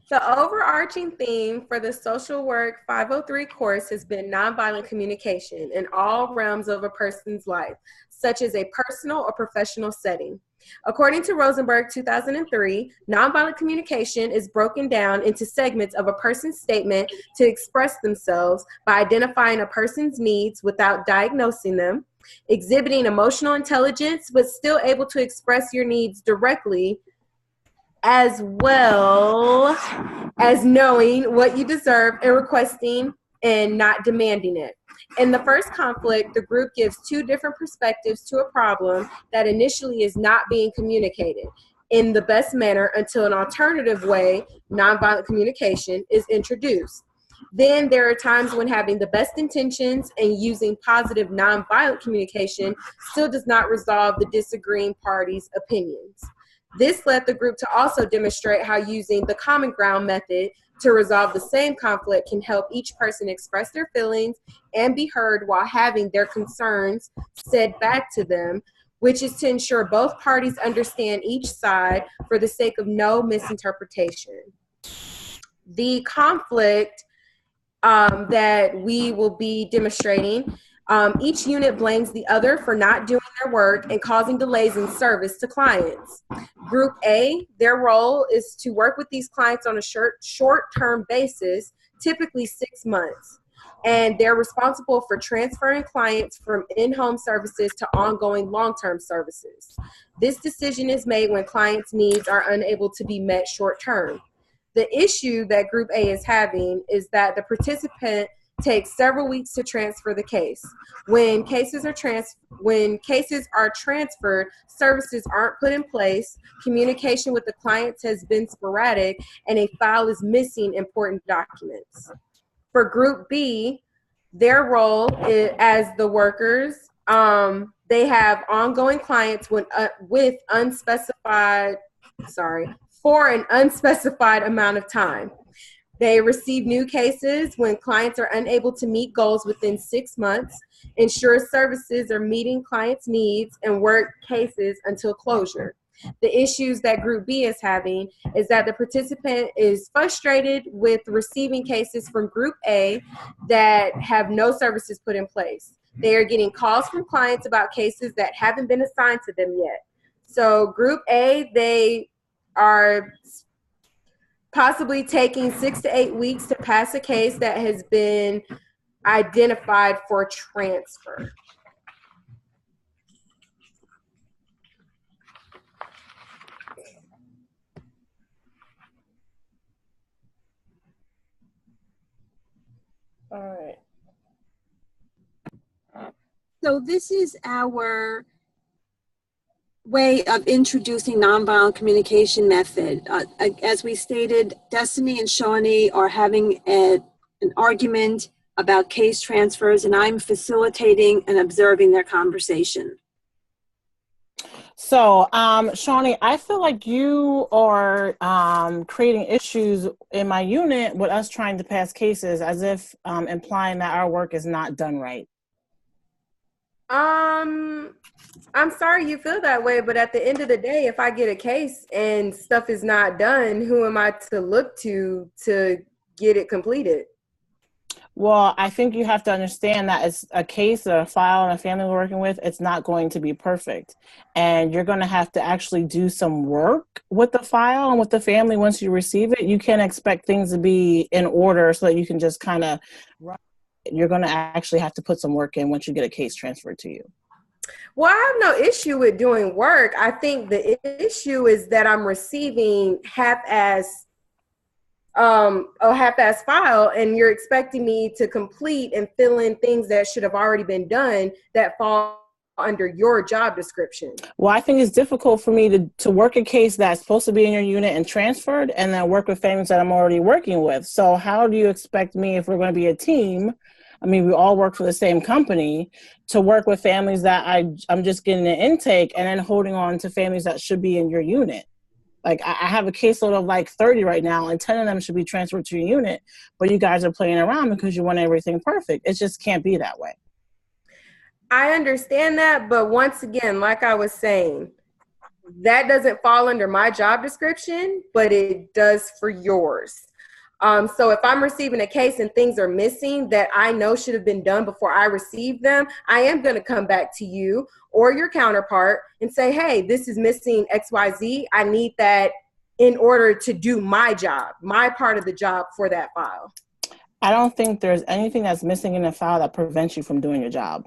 The overarching theme for the Social Work 503 course has been nonviolent communication in all realms of a person's life, such as a personal or professional setting. According to Rosenberg 2003, nonviolent communication is broken down into segments of a person's statement to express themselves by identifying a person's needs without diagnosing them, exhibiting emotional intelligence but still able to express your needs directly, as well as knowing what you deserve and requesting and not demanding it. In the first conflict, the group gives two different perspectives to a problem that initially is not being communicated in the best manner until an alternative way, nonviolent communication, is introduced. Then there are times when having the best intentions and using positive nonviolent communication still does not resolve the disagreeing parties' opinions. This led the group to also demonstrate how using the common ground method to resolve the same conflict can help each person express their feelings and be heard while having their concerns said back to them, which is to ensure both parties understand each side for the sake of no misinterpretation. The conflict that we will be demonstrating, each unit blames the other for not doing their work and causing delays in service to clients. Group A, their role is to work with these clients on a short-term basis, typically 6 months. And they're responsible for transferring clients from in-home services to ongoing long-term services. This decision is made when clients' needs are unable to be met short-term. The issue that Group A is having is that the participant takes several weeks to transfer the case. When cases are transferred, services aren't put in place, communication with the clients has been sporadic, and a file is missing important documents. For Group B, their role is, as the workers, they have ongoing clients for an unspecified amount of time. They receive new cases when clients are unable to meet goals within 6 months, ensure services are meeting clients' needs, and work cases until closure. The issues that Group B is having is that the participant is frustrated with receiving cases from Group A that have no services put in place. They are getting calls from clients about cases that haven't been assigned to them yet. So Group A, they are possibly taking 6 to 8 weeks to pass a case that has been identified for transfer. All right. So this is our way of introducing nonviolent communication method. As we stated, Destiny and Shawnee are having an argument about case transfers, and I'm facilitating and observing their conversation. So, Shawnee, I feel like you are creating issues in my unit with us trying to pass cases, as if implying that our work is not done right. I'm sorry you feel that way, but at the end of the day, if I get a case and stuff is not done, who am I to look to get it completed? Well, I think you have to understand that it's a case or a file and a family we're working with, it's not going to be perfect. And you're going to have to actually do some work with the file and with the family once you receive it. You can't expect things to be in order so that you can just kind of run. You're going to actually have to put some work in once you get a case transferred to you. Well, I have no issue with doing work. I think the issue is that I'm receiving a half-ass file, and you're expecting me to complete and fill in things that should have already been done that fall under your job description. Well, I think it's difficult for me to work a case that's supposed to be in your unit and transferred, and then work with families that I'm already working with. So how do you expect me, if we're going to be a team, I mean, we all work for the same company, to work with families that I'm just getting an intake and then holding on to families that should be in your unit? Like, I have a caseload of like 30 right now, and 10 of them should be transferred to your unit, but you guys are playing around because you want everything perfect. It just can't be that way. I understand that, but once again, like I was saying, that doesn't fall under my job description, but it does for yours. So if I'm receiving a case and things are missing that I know should have been done before I receive them, I am going to come back to you or your counterpart and say, hey, this is missing XYZ. I need that in order to do my job, my part of the job for that file. I don't think there's anything that's missing in a file that prevents you from doing your job.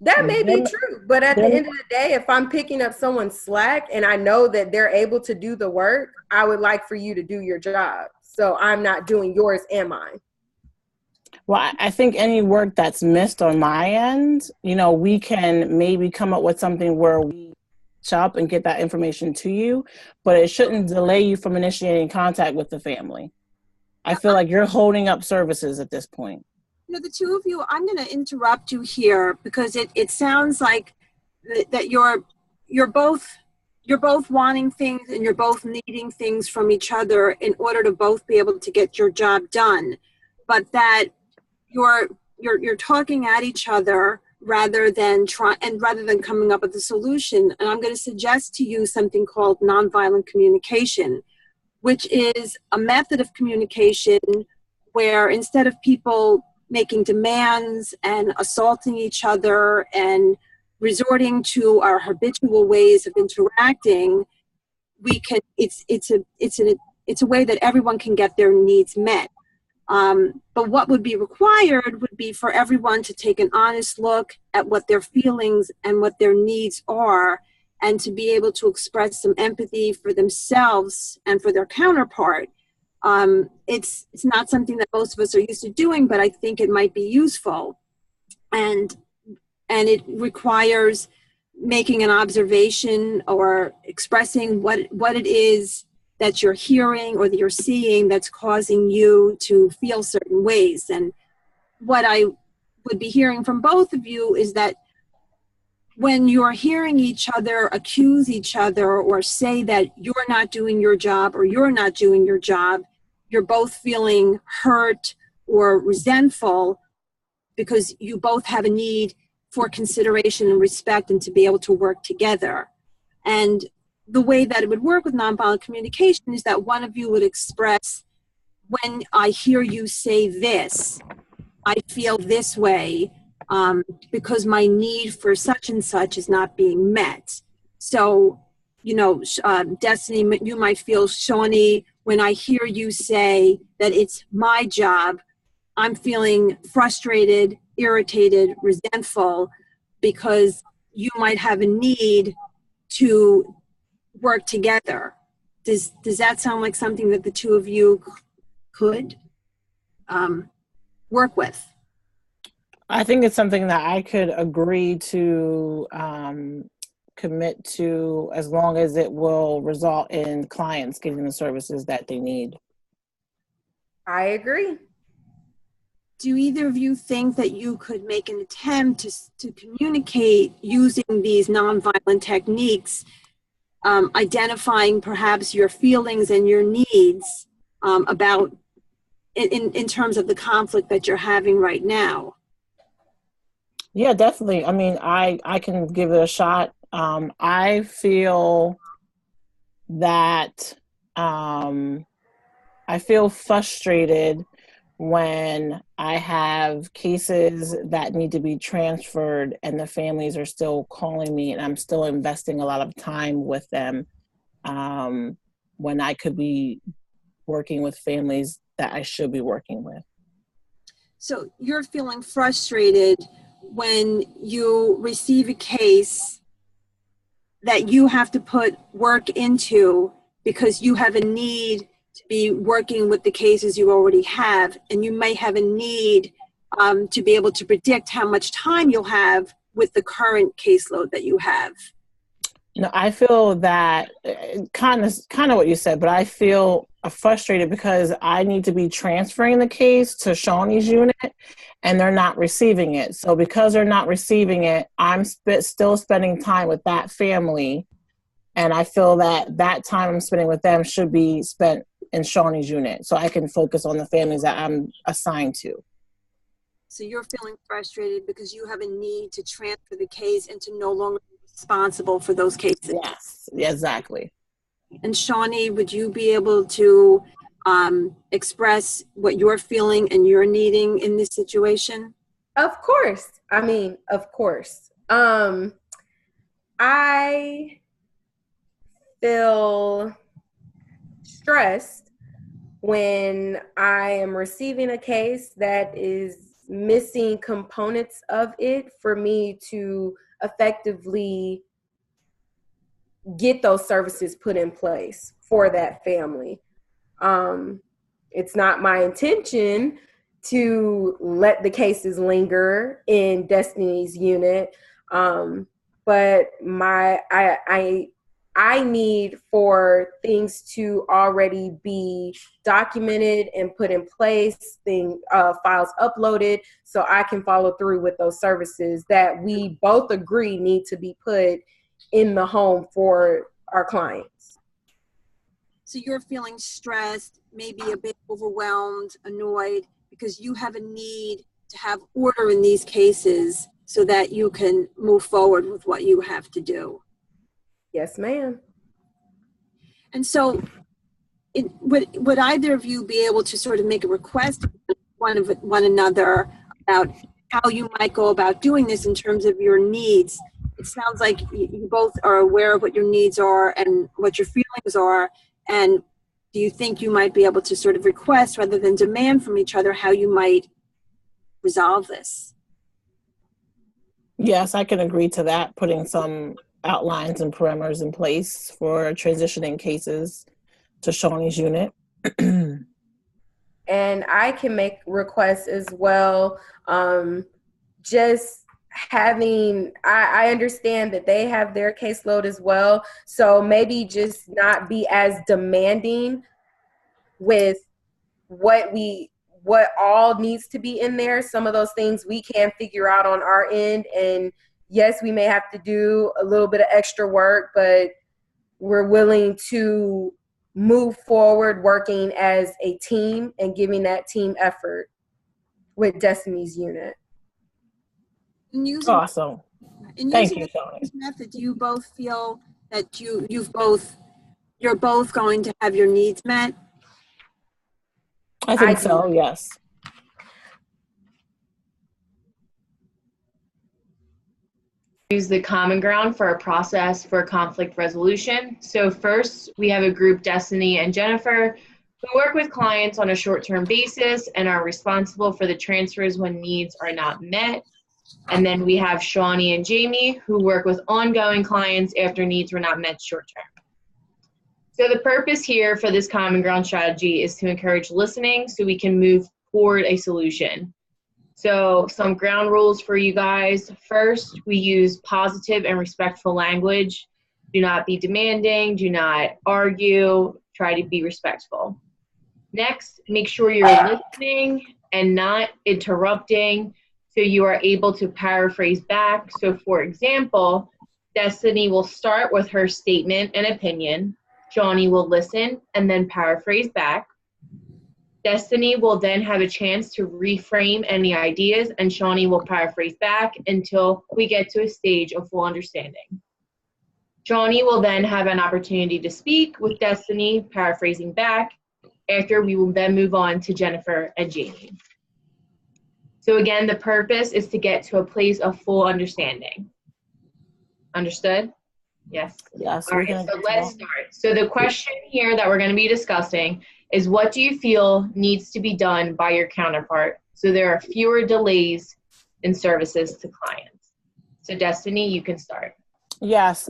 That may be true, but at the end of the day, if I'm picking up someone's slack and I know that they're able to do the work, I would like for you to do your job. So I'm not doing yours and mine. Well, I think any work that's missed on my end, we can maybe come up with something where we up and get that information to you, but it shouldn't delay you from initiating contact with the family. I feel like you're holding up services at this point. The two of you, I'm going to interrupt you here because it sounds like that you're both wanting things and you're both needing things from each other in order to both be able to get your job done, but that you're talking at each other rather than coming up with a solution. And I'm going to suggest to you something called nonviolent communication, which is a method of communication where instead of people making demands and assaulting each other and resorting to our habitual ways of interacting, it's a way that everyone can get their needs met. But what would be required would be for everyone to take an honest look at what their feelings and what their needs are, and to be able to express some empathy for themselves and for their counterpart. It's not something that most of us are used to doing, but I think it might be useful. And it requires making an observation or expressing what it is that you're hearing or that you're seeing that's causing you to feel certain ways. And what I would be hearing from both of you is that when you're hearing each other accuse each other or say that you're not doing your job or you're not doing your job, you're both feeling hurt or resentful because you both have a need for consideration and respect and to be able to work together. And the way that it would work with nonviolent communication is that one of you would express, when I hear you say this, I feel this way because my need for such and such is not being met. So, Destiny, you might feel, Shawnee, when I hear you say that it's my job, I'm feeling frustrated, irritated, resentful, because you might have a need to work together. Does that sound like something that the two of you could work with? I think it's something that I could agree to commit to, as long as it will result in clients getting the services that they need. I agree. Do either of you think that you could make an attempt to communicate using these nonviolent techniques, identifying perhaps your feelings and your needs about in terms of the conflict that you're having right now? Yeah, definitely. I mean, I can give it a shot. I feel that I feel frustrated when I have cases that need to be transferred and the families are still calling me and I'm still investing a lot of time with them when I could be working with families that I should be working with. So you're feeling frustrated when you receive a case that you have to put work into because you have a need to be working with the cases you already have, and you may have a need to be able to predict how much time you'll have with the current caseload that you have. I feel that kind of what you said, but I feel frustrated because I need to be transferring the case to Shawnee's unit and they're not receiving it. So because they're not receiving it, I'm still spending time with that family. And I feel that time I'm spending with them should be spent in Shawnee's unit so I can focus on the families that I'm assigned to. So you're feeling frustrated because you have a need to transfer the case and to no longer be responsible for those cases. Yes, exactly. And Shawnee, would you be able to express what you're feeling and you're needing in this situation? Of course. I mean, of course. I feel stressed when I am receiving a case that is missing components of it for me to effectively get those services put in place for that family. It's not my intention to let the cases linger in Destiny's unit, but I need for things to already be documented and put in place, files uploaded, so I can follow through with those services that we both agree need to be put in the home for our clients. So you're feeling stressed, maybe a bit overwhelmed, annoyed, because you have a need to have order in these cases so that you can move forward with what you have to do. Yes, ma'am. And so would either of you be able to sort of make a request one another about how you might go about doing this in terms of your needs? It sounds like you both are aware of what your needs are and what your feelings are. And do you think you might be able to sort of request rather than demand from each other how you might resolve this? Yes, I can agree to that, putting some outlines and parameters in place for transitioning cases to Shawnee's unit. And I can make requests as well. Just having, I understand that they have their caseload as well. So maybe just not be as demanding with what all needs to be in there. Some of those things we can figure out on our end. And yes, we may have to do a little bit of extra work, but we're willing to move forward working as a team and giving that team effort with Destiny's unit. Awesome. Thank you, Shawnee. This method, do you both feel that you're both going to have your needs met? I think so, yes. Use the common ground for a process for conflict resolution. So first, we have a group, Destiny and Jennifer, who work with clients on a short-term basis and are responsible for the transfers when needs are not met. And then we have Shawnee and Jamie, who work with ongoing clients after needs were not met short-term. So the purpose here for this common ground strategy is to encourage listening so we can move toward a solution. So some ground rules for you guys. First, we use positive and respectful language. Do not be demanding, do not argue, try to be respectful. Next, make sure you're listening and not interrupting so you are able to paraphrase back. So for example, Destiny will start with her statement and opinion. Shawnee will listen and then paraphrase back. Destiny will then have a chance to reframe any ideas, and Shawnee will paraphrase back until we get to a stage of full understanding. Shawnee will then have an opportunity to speak with Destiny, paraphrasing back. After, we will then move on to Jennifer and Jamie. So again, the purpose is to get to a place of full understanding. Understood? Yes. Yes. All right, so let's start. So the question here that we're going to be discussing is, what do you feel needs to be done by your counterpart so there are fewer delays in services to clients? So Destiny, you can start. Yes.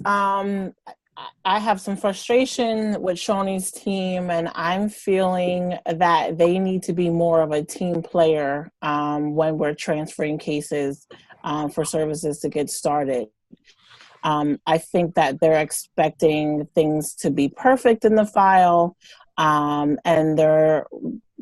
I have some frustration with Shawnee's team, and I'm feeling that they need to be more of a team player when we're transferring cases for services to get started. I think that they're expecting things to be perfect in the file, and they're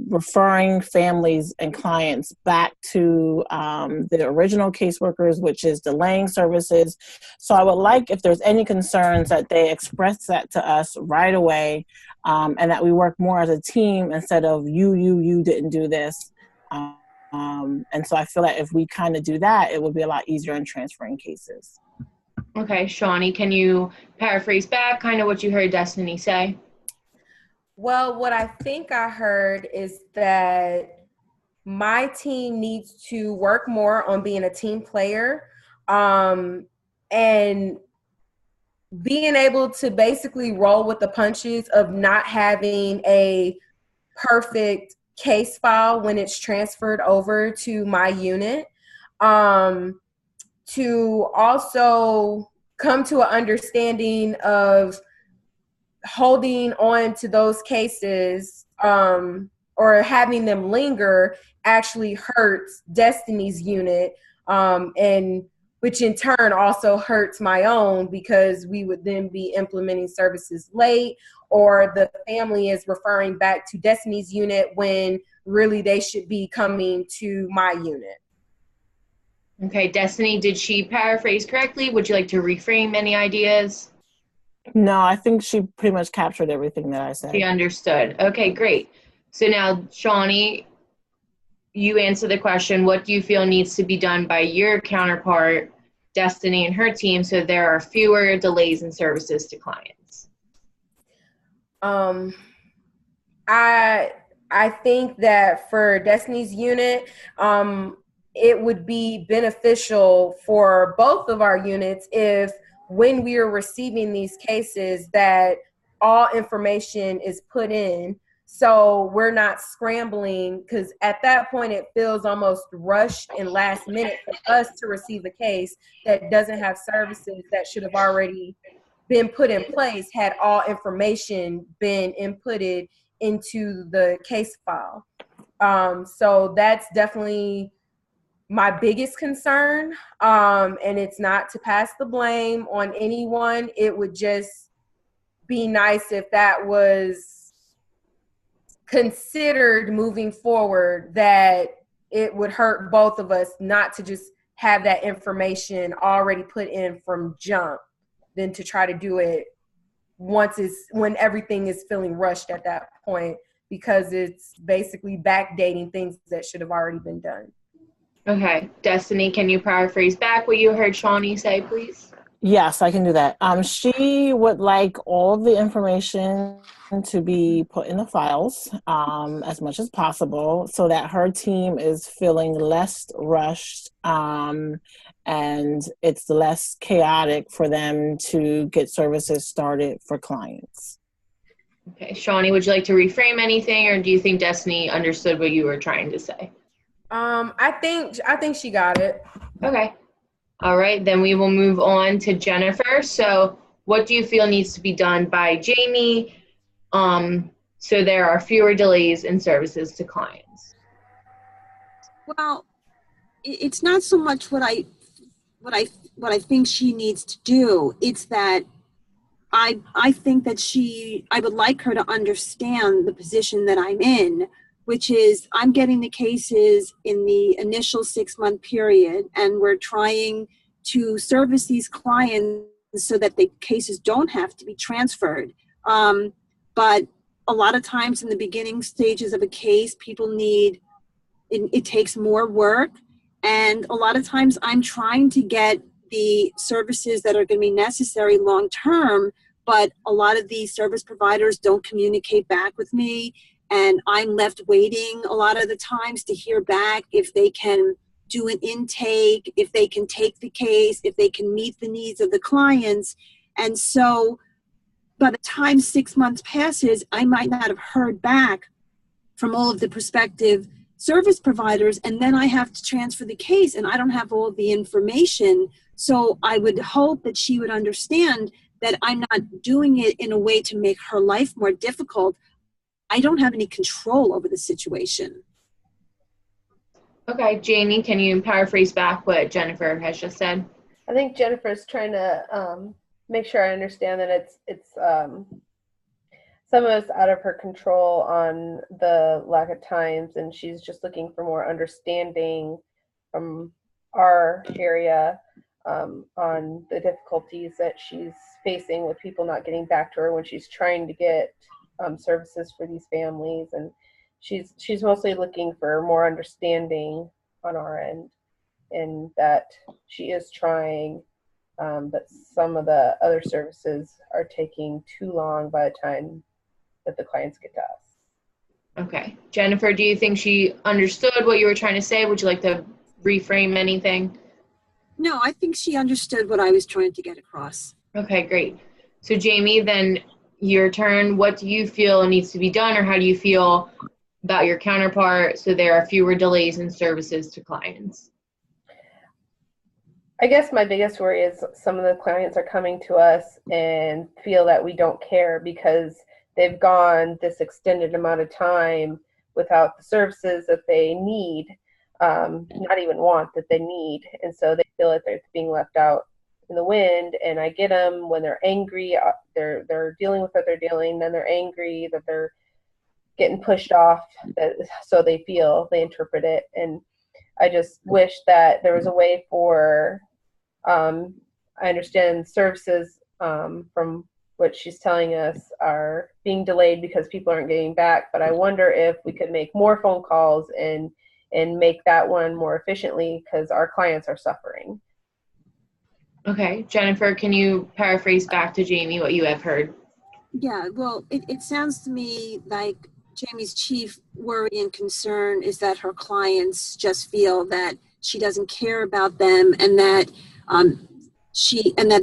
referring families and clients back to the original caseworkers, which is delaying services. So I would like, if there's any concerns, that they express that to us right away, and that we work more as a team instead of you didn't do this. And so I feel that if we kind of do that, it would be a lot easier in transferring cases. Okay, Shawnee, can you paraphrase back kind of what you heard Destiny say? Well, what I think I heard is that my team needs to work more on being a team player, and being able to basically roll with the punches of not having a perfect case file when it's transferred over to my unit. To also come to an understanding of holding on to those cases, or having them linger actually hurts Destiny's unit, and which in turn also hurts my own, because we would then be implementing services late, or the family is referring back to Destiny's unit when really they should be coming to my unit. Okay, Destiny, did she paraphrase correctly? Would you like to reframe any ideas? No, I think she pretty much captured everything that I She said. understood. Okay, great. So now, Shawnee, you answer the question, what do you feel needs to be done by your counterpart, Destiny, and her team so there are fewer delays in services to clients? Um, I I think that for Destiny's unit, it would be beneficial for both of our units if, when we are receiving these cases, that all information is put in, so we're not scrambling, because at that point it feels almost rushed and last minute for us to receive a case that doesn't have services that should have already been put in place had all information been inputted into the case file. So that's definitely my biggest concern. And it's not to pass the blame on anyone. It would just be nice if that was considered moving forward, that it would hurt both of us not to just have that information already put in from jump, than to try to do it when everything is feeling rushed at that point, because it's basically backdating things that should have already been done. Okay, Destiny, can you paraphrase back what you heard Shawnee say, please? Yes, I can do that. She would like all the information to be put in the files, as much as possible, so that her team is feeling less rushed, and it's less chaotic for them to get services started for clients. Okay, Shawnee, would you like to reframe anything, or do you think Destiny understood what you were trying to say? I think she got it. Okay. All right, then we will move on to Jennifer. So what do you feel needs to be done by Jamie, so there are fewer delays in services to clients? Well, it's not so much what I think she needs to do. It's that I think that I would like her to understand the position that I'm in, which is I'm getting the cases in the initial 6-month period, and we're trying to service these clients so that the cases don't have to be transferred. But a lot of times in the beginning stages of a case, people need, it takes more work. And a lot of times I'm trying to get the services that are going to be necessary long term, but a lot of these service providers don't communicate back with me, and I'm left waiting a lot of the times to hear back if they can do an intake, if they can take the case, if they can meet the needs of the clients. And so by the time 6 months passes, I might not have heard back from all of the prospective service providers, and then I have to transfer the case and I don't have all the information. So I would hope that she would understand that I'm not doing it in a way to make her life more difficult. I don't have any control over the situation. Okay, Jamie, can you paraphrase back what Jennifer has just said? I think Jennifer's trying to make sure I understand that it's some of it's out of her control on the lack of times, and she's just looking for more understanding from our area, on the difficulties that she's facing with people not getting back to her when she's trying to get services for these families, and she's mostly looking for more understanding on our end, and that she is trying, but some of the other services are taking too long by the time that the clients get to us. Okay. Jennifer, do you think she understood what you were trying to say? Would you like to reframe anything? No, I think she understood what I was trying to get across. Okay, great. So Jamie, then your turn. What do you feel needs to be done, or how do you feel about your counterpart so there are fewer delays in services to clients? I guess my biggest worry is some of the clients are coming to us and feel that we don't care because they've gone this extended amount of time without the services that they need, not even want, that they need. And so they feel like they're being left out in the wind. And I get them when they're angry, they're dealing with what they're dealing, then they're angry that they're getting pushed off, so they interpret it. And I just wish that there was a way for, I understand services from what she's telling us are being delayed because people aren't getting back, but I wonder if we could make more phone calls and make that one more efficiently because our clients are suffering. Okay. Jennifer, can you paraphrase back to Jamie what you have heard? Yeah, well, it sounds to me like Jamie's chief worry and concern is that her clients just feel that she doesn't care about them, and that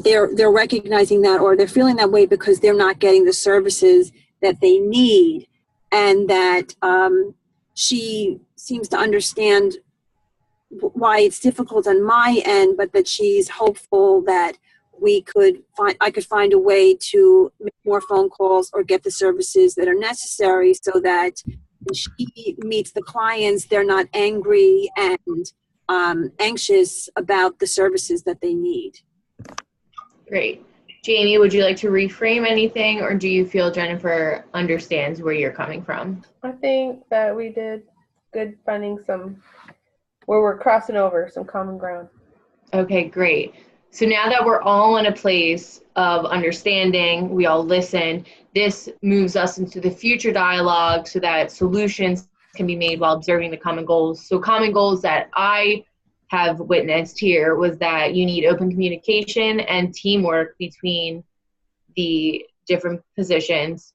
they're recognizing that, or they're feeling that way because they're not getting the services that they need, and that she seems to understand why it's difficult on my end, but that she's hopeful that I could find a way to make more phone calls or get the services that are necessary so that when she meets the clients, they're not angry and anxious about the services that they need. Great. Jamie, would you like to reframe anything, or do you feel Jennifer understands where you're coming from? I think that we did good finding where we're crossing over some common ground. Okay, great. So now that we're all in a place of understanding, we all listen, this moves us into the future dialogue so that solutions can be made while observing the common goals. So common goals that I have witnessed here was that you need open communication and teamwork between the different positions,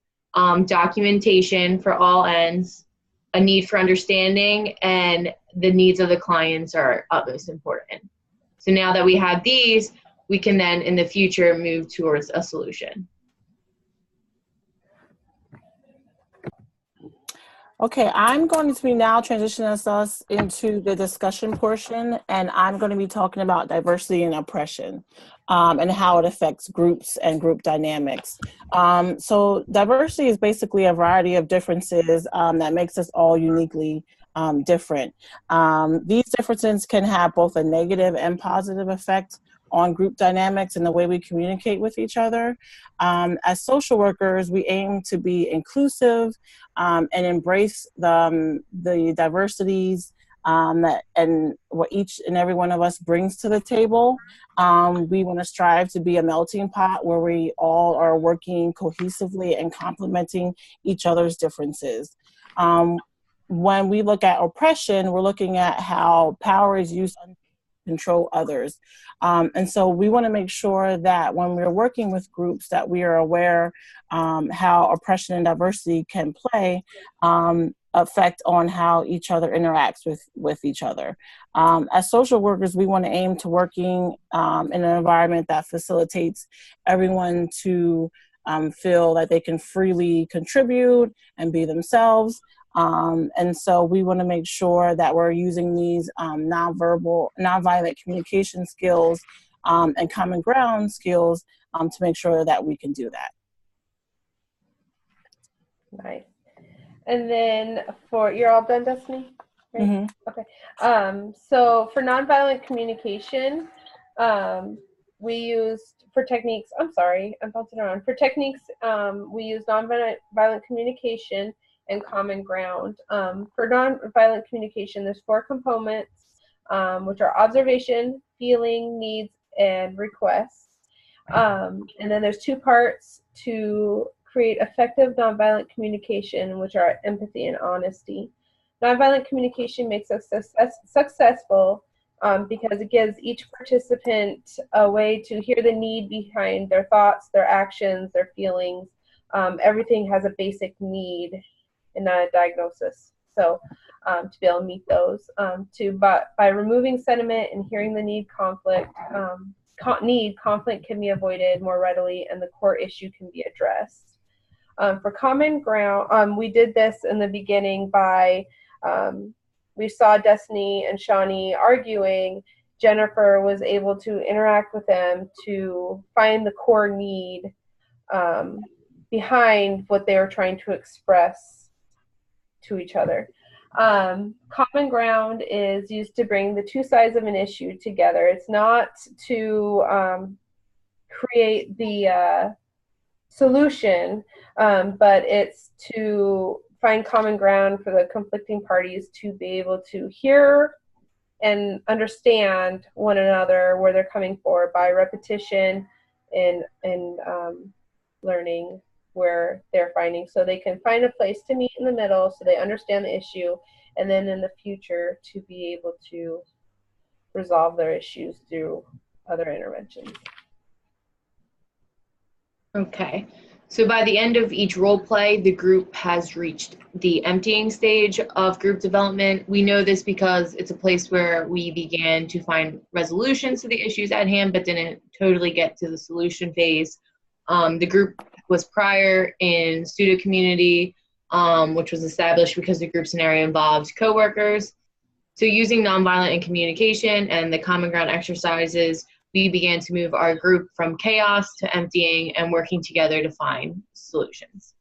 documentation for all ends, a need for understanding, and the needs of the clients are utmost important. So now that we have these, we can then in the future move towards a solution. Okay, I'm going to be now transitioning us into the discussion portion, and I'm going to be talking about diversity and oppression and how it affects groups and group dynamics. So diversity is basically a variety of differences that makes us all uniquely different. These differences can have both a negative and positive effect on group dynamics and the way we communicate with each other. As social workers, we aim to be inclusive and embrace the diversities and what each and every one of us brings to the table. We want to strive to be a melting pot where we all are working cohesively and complementing each other's differences. When we look at oppression, we're looking at how power is used to control others. And so we want to make sure that when we're working with groups that we are aware how oppression and diversity can play effect on how each other interacts with each other. As social workers, we want to aim to working in an environment that facilitates everyone to feel that they can freely contribute and be themselves. And so we want to make sure that we're using these nonviolent communication skills and common ground skills to make sure that we can do that. Nice. And then you're all done, Destiny? Right? Mm-hmm. Okay. So for nonviolent communication, we used for techniques, I'm bouncing around. For techniques, we use nonviolent communication and common ground. For nonviolent communication, there's 4 components, which are observation, feeling, needs, and requests. And then there's 2 parts to create effective nonviolent communication, which are empathy and honesty. Nonviolent communication makes us successful because it gives each participant a way to hear the need behind their thoughts, their actions, their feelings. Everything has a basic need and not a diagnosis. So to be able to meet those, by removing sentiment and hearing the conflict can be avoided more readily, and the core issue can be addressed. For common ground, we did this in the beginning by we saw Destiny and Shawnee arguing. Jennifer was able to interact with them to find the core need behind what they were trying to express to each other. Common ground is used to bring the two sides of an issue together. It's not to create the solution, but it's to find common ground for the conflicting parties to be able to hear and understand one another, where they're coming for, by repetition and learning where they're finding, so they can find a place to meet in the middle, so they understand the issue, and then in the future to be able to resolve their issues through other interventions. Okay. So by the end of each role play, the group has reached the emptying stage of group development. We know this because it's a place where we began to find resolutions to the issues at hand, but didn't totally get to the solution phase. The group was prior in student community, which was established because the group scenario involved coworkers. So using nonviolent and communication and the common ground exercises, we began to move our group from chaos to emptying and working together to find solutions.